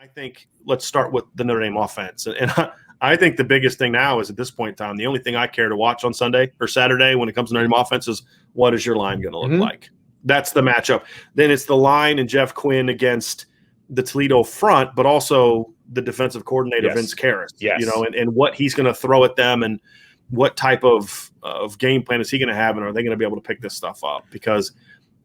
I think let's start with the Notre Dame offense. And I think the biggest thing now is at this point in time, the only thing I care to watch on Sunday or Saturday when it comes to Notre Dame offense is what is your line going to look like? That's the matchup. Then it's the line and Jeff Quinn against the Toledo front, but also the defensive coordinator, Vince Karras, and what he's going to throw at them and what type of game plan is he going to have, and are they going to be able to pick this stuff up? Because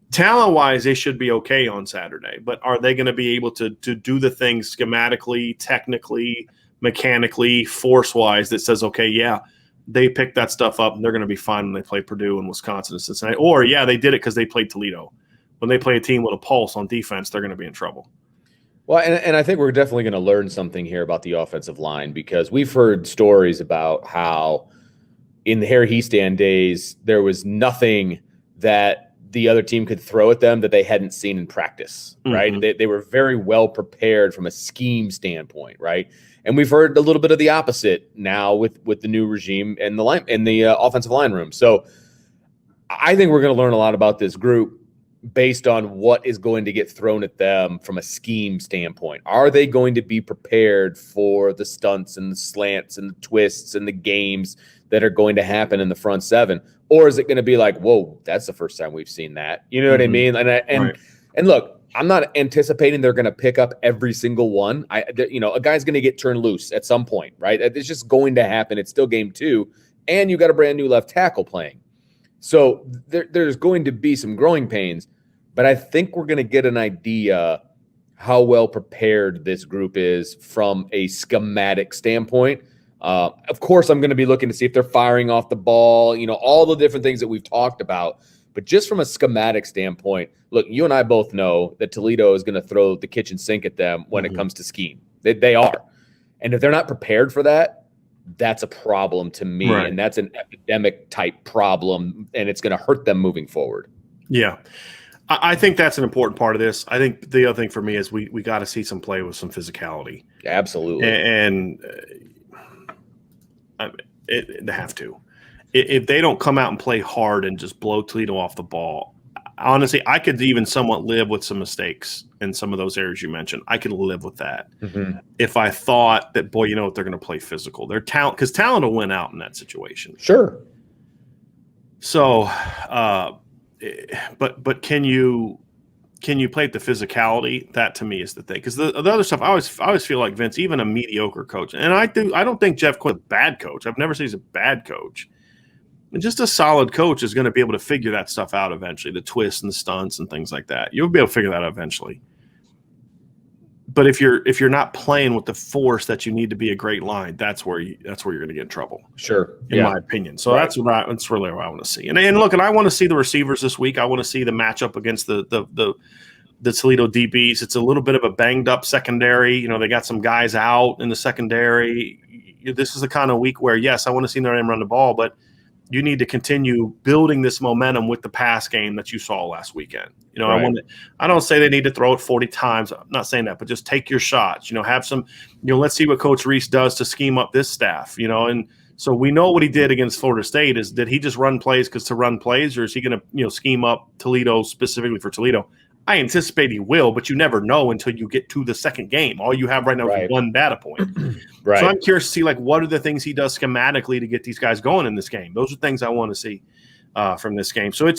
talent-wise, they should be okay on Saturday, but are they going to be able to do the things schematically, technically, mechanically, force-wise that says, okay, yeah, they picked that stuff up and they're going to be fine when they play Purdue and Wisconsin and Cincinnati. Or, yeah, they did it because they played Toledo. When they play a team with a pulse on defense, they're going to be in trouble. Well, and I think we're definitely going to learn something here about the offensive line, because we've heard stories about how in the Harry Hiestand days, there was nothing that the other team could throw at them that they hadn't seen in practice, right? They were very well prepared from a scheme standpoint, right? And we've heard a little bit of the opposite now with the new regime and the offensive line room. So I think we're going to learn a lot about this group based on what is going to get thrown at them from a scheme standpoint. Are they going to be prepared for the stunts and the slants and the twists and the games that are going to happen in the front seven? Or is it going to be like, whoa, that's the first time we've seen that? You know what I mean? And look, I'm not anticipating they're going to pick up every single one. A guy's going to get turned loose at some point, right? It's just going to happen. It's still game 2, and you got a brand new left tackle playing. So there's going to be some growing pains, but I think we're going to get an idea how well prepared this group is from a schematic standpoint. Of course, I'm going to be looking to see if they're firing off the ball, all the different things that we've talked about. But just from a schematic standpoint, look, you and I both know that Toledo is going to throw the kitchen sink at them when it comes to scheme. They are. And if they're not prepared for that, that's a problem to me. Right. And that's an epidemic type problem, and it's going to hurt them moving forward. Yeah. I think that's an important part of this. I think the other thing for me is we got to see some play with some physicality. Absolutely. And they have to. If they don't come out and play hard and just blow Toledo off the ball, honestly, I could even somewhat live with some mistakes in some of those areas you mentioned. I could live with that if I thought that, boy, they're going to play physical. Their talent, because talent will win out in that situation. Sure. So, but can you play at the physicality? That to me is the thing. Because the other stuff, I always feel like Vince, even a mediocre coach, and I don't think Jeff Quinn's a bad coach. I've never said he's a bad coach. And just a solid coach is going to be able to figure that stuff out eventually, the twists and the stunts and things like that. You'll be able to figure that out eventually. But if you're not playing with the force that you need to be a great line, that's where you're going to get in trouble. Sure, in my opinion. So that's really what I want to see. And look, and I want to see the receivers this week. I want to see the matchup against the Toledo DBs. It's a little bit of a banged up secondary. They got some guys out in the secondary. This is the kind of week where, yes, I want to see Notre Dame run the ball, but you need to continue building this momentum with the pass game that you saw last weekend. I don't say they need to throw it 40 times. I'm not saying that, but just take your shots. Have some. Let's see what Coach Reese does to scheme up this staff. And so we know what he did against Florida State. Did he just run plays to run plays, or is he going to scheme up Toledo specifically for Toledo? I anticipate he will, but you never know until you get to the second game. All you have right now is one data point. So I'm curious to see, what are the things he does schematically to get these guys going in this game. Those are things I want to see from this game. So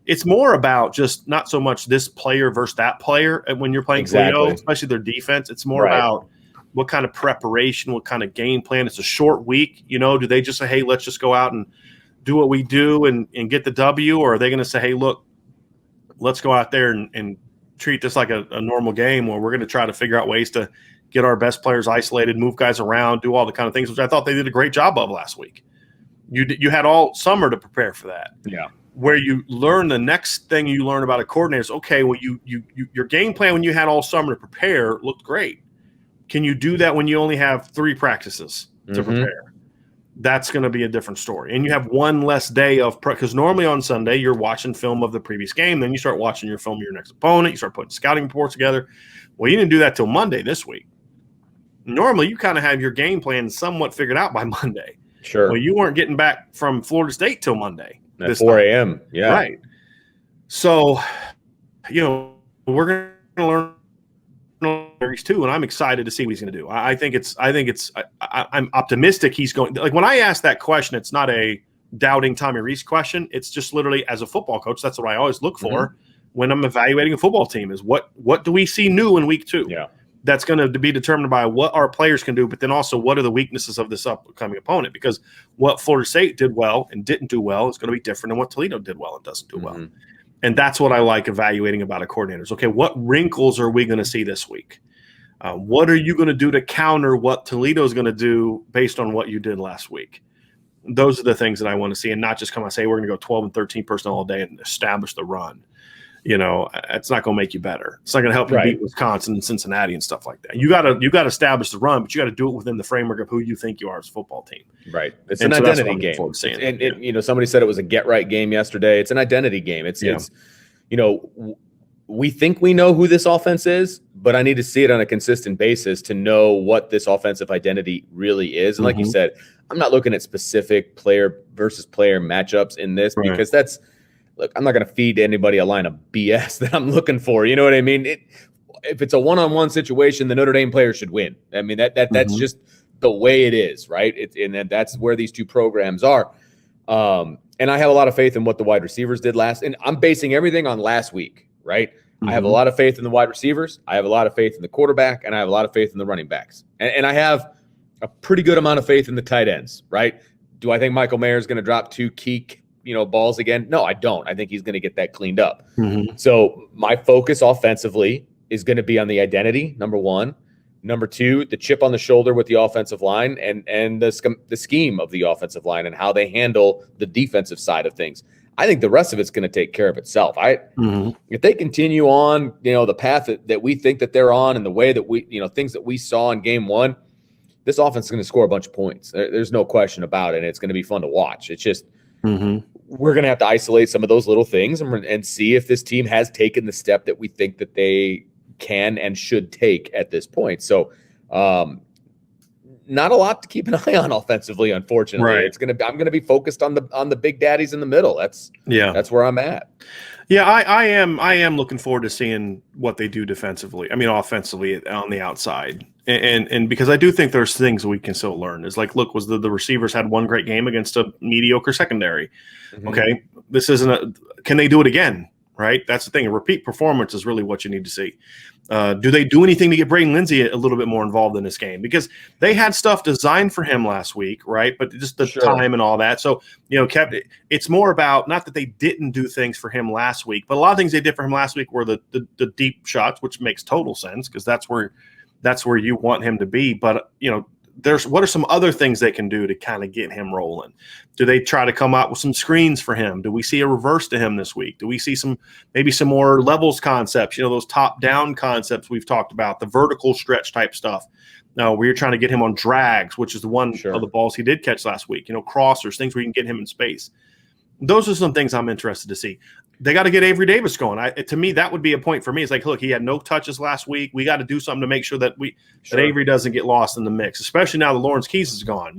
it's more about just not so much this player versus that player when you're playing Toledo, especially their defense. It's more about what kind of preparation, what kind of game plan. It's a short week. Do they just say, hey, let's just go out and do what we do and get the W? Or are they going to say, hey, look, let's go out there and treat this like a normal game where we're going to try to figure out ways to get our best players isolated, move guys around, do all the kind of things, which I thought they did a great job of last week. You had all summer to prepare for that. Yeah. Where you learn the next thing you learn about a coordinator is, okay, well, your game plan when you had all summer to prepare looked great. Can you do that when you only have 3 practices to prepare? That's going to be a different story. And you have one less day of because normally on Sunday you're watching film of the previous game. Then you start watching your film of your next opponent. You start putting scouting reports together. Well, you didn't do that till Monday this week. Normally you kind of have your game plan somewhat figured out by Monday. Sure. Well, you weren't getting back from Florida State till Monday. At 4 a.m. Yeah. Right. So, we're going to learn. Reese too, and I'm excited to see what he's going to do. I'm optimistic he's going. Like when I ask that question, it's not a doubting Tommy Reese question. It's just literally as a football coach, that's what I always look for when I'm evaluating a football team is what do we see new in week 2? Yeah. That's going to be determined by what our players can do, but then also what are the weaknesses of this upcoming opponent? Because what Florida State did well and didn't do well is going to be different than what Toledo did well and doesn't do well. And that's what I like evaluating about a coordinator. Okay, what wrinkles are we going to see this week? What are you going to do to counter what Toledo is going to do based on what you did last week? Those are the things that I want to see, and not just come and say we're going to go 12 and 13 personnel all day and establish the run. It's not going to make you better. It's not going to help you beat Wisconsin and Cincinnati and stuff like that. You got to establish the run, but you got to do it within the framework of who you think you are as a football team. Right. It's an identity game. And somebody said it was a get right game yesterday. It's an identity game. It's we think we know who this offense is, but I need to see it on a consistent basis to know what this offensive identity really is. And like you said, I'm not looking at specific player versus player matchups in this because look, I'm not going to feed anybody a line of BS that I'm looking for. You know what I mean? If it's a one-on-one situation, the Notre Dame player should win. I mean, that's just the way it is, right? And that's where these two programs are. And I have a lot of faith in what the wide receivers did last. And I'm basing everything on last week, right? I have a lot of faith in the wide receivers. I have a lot of faith in the quarterback, and I have a lot of faith in the running backs. And I have a pretty good amount of faith in the tight ends, right? Do I think Michael Mayer is going to drop 2 key balls again? No, I don't. I think he's going to get that cleaned up. So my focus offensively is going to be on the identity, number 1. Number 2, the chip on the shoulder with the offensive line and the scheme of the offensive line and how they handle the defensive side of things. I think the rest of it's going to take care of itself. If they continue on, the path that we think that they're on and the way that we, things that we saw in game 1, this offense is going to score a bunch of points. There's no question about it. And it's going to be fun to watch. It's just, we're going to have to isolate some of those little things and see if this team has taken the step that we think that they can and should take at this point. So, not a lot to keep an eye on offensively, unfortunately. Right. I'm going to be focused on the big daddies in the middle. That's where I'm at. Yeah, I am looking forward to seeing what they do defensively. I mean, offensively on the outside. And because I do think there's things we can still learn. It's like, look, the receivers had one great game against a mediocre secondary. Okay, this isn't can they do it again? Right, that's the thing. A repeat performance is really what you need to see. Do they do anything to get Braden Lindsey a little bit more involved in this game? Because they had stuff designed for him last week, right? But just the time and all that. So, it's more about not that they didn't do things for him last week, but a lot of things they did for him last week were the deep shots, which makes total sense because that's where you want him to be. But, what are some other things they can do to kind of get him rolling? Do they try to come out with some screens for him? Do we see a reverse to him this week? Do we see maybe some more levels concepts, those top-down concepts we've talked about, the vertical stretch type stuff? No, we're trying to get him on drags, which is the one of the balls he did catch last week, crossers, things where you can get him in space. Those are some things I'm interested to see. They got to get Avery Davis going. To me, that would be a point for me. It's like, look, he had no touches last week. We got to do something to make sure that that Avery doesn't get lost in the mix, especially now that Lawrence Keys is gone.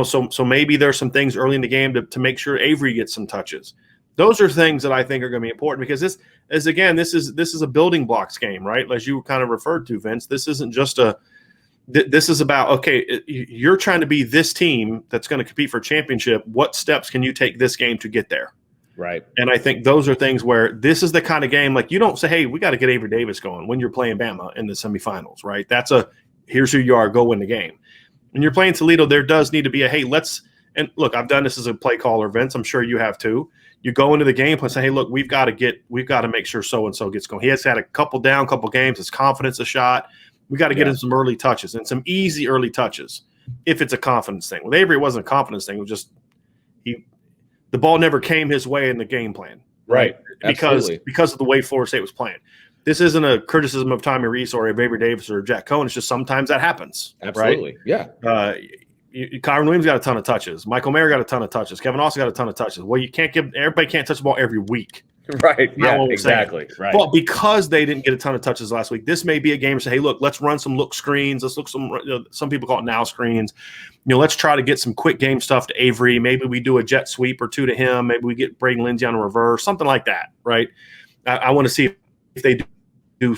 So maybe there's some things early in the game to make sure Avery gets some touches. Those are things that I think are going to be important because this is a building blocks game, right? As you kind of referred to, Vince. This isn't just this is about, okay, you're trying to be this team that's going to compete for a championship. What steps can you take this game to get there? Right. And I think those are things where this is the kind of game, like you don't say, hey, we got to get Avery Davis going when you're playing Bama in the semifinals, right? Here's who you are, go win the game. When you're playing Toledo, there does need to be and look, I've done this as a play caller, Vince. I'm sure you have too. You go into the game and say, hey, look, we've got to make sure so-and-so gets going. He has had a couple games. His confidence is shot. We got to get him some early touches and some easy early touches if it's a confidence thing. With Avery, it wasn't a confidence thing. It was just the ball never came his way in the game plan. Right. Because of the way Florida State was playing. This isn't a criticism of Tommy Reese or of Avery Davis or Jack Cohn. It's just sometimes that happens. Absolutely. Right? Yeah. Kyron Williams got a ton of touches. Michael Mayer got a ton of touches. Kevin also got a ton of touches. Well, everybody can't touch the ball every week. Right. Yeah, exactly. Right. But because they didn't get a ton of touches last week, this may be a game to say, hey, look, let's run some look screens. Let's look some people call it now screens. Let's try to get some quick game stuff to Avery. Maybe we do a jet sweep or two to him. Maybe we get Braden Lindsey on a reverse, something like that, right? I want to see if they do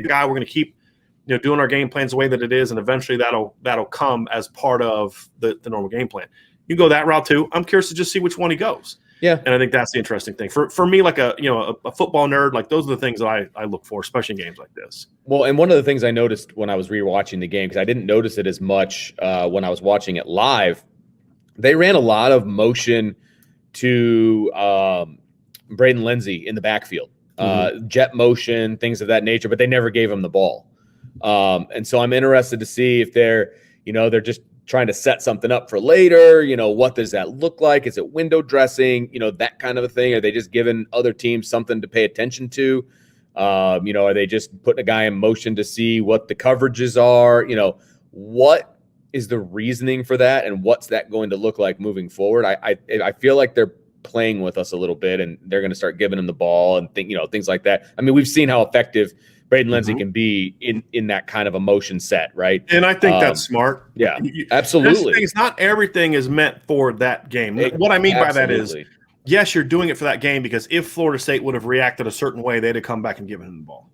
guy, we're going to keep doing our game plans the way that it is, and eventually that'll come as part of the normal game plan. You go that route too. I'm curious to just see which one he goes. Yeah, and I think that's the interesting thing for me. Like a football nerd, like those are the things that I look for, especially in games like this. Well, and one of the things I noticed when I was rewatching the game, because I didn't notice it as much when I was watching it live, they ran a lot of motion to Braden Lindsey in the backfield, jet motion, things of that nature, but they never gave him the ball. And so I'm interested to see if they're just trying to set something up for later. What does that look like? Is it window dressing? That kind of a thing. Are they just giving other teams something to pay attention to? Are they just putting a guy in motion to see what the coverages are? What is the reasoning for that, and what's that going to look like moving forward? I feel like they're playing with us a little bit, and they're going to start giving him the ball and things like that. I mean, we've seen how effective Braden Lindsey can be in that kind of a motion set, right? And I think that's smart. Yeah, absolutely. It's not everything is meant for that game. What I mean by that is, yes, you're doing it for that game, because if Florida State would have reacted a certain way, they'd have come back and given him the ball.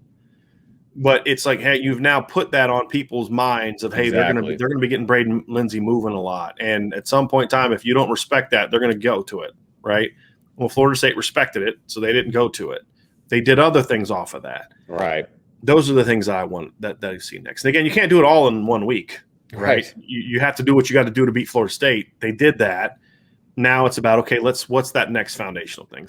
But it's like, hey, you've now put that on people's minds of, hey, they're gonna be getting Braden Lindsey moving a lot, and at some point in time, if you don't respect that, they're gonna go to it, right? Well, Florida State respected it, so they didn't go to it. They did other things off of that, right? Those are the things that I want that I see next. And again, you can't do it all in 1 week, right? You have to do what you got to do to beat Florida State. They did that. Now it's about, okay, what's that next foundational thing?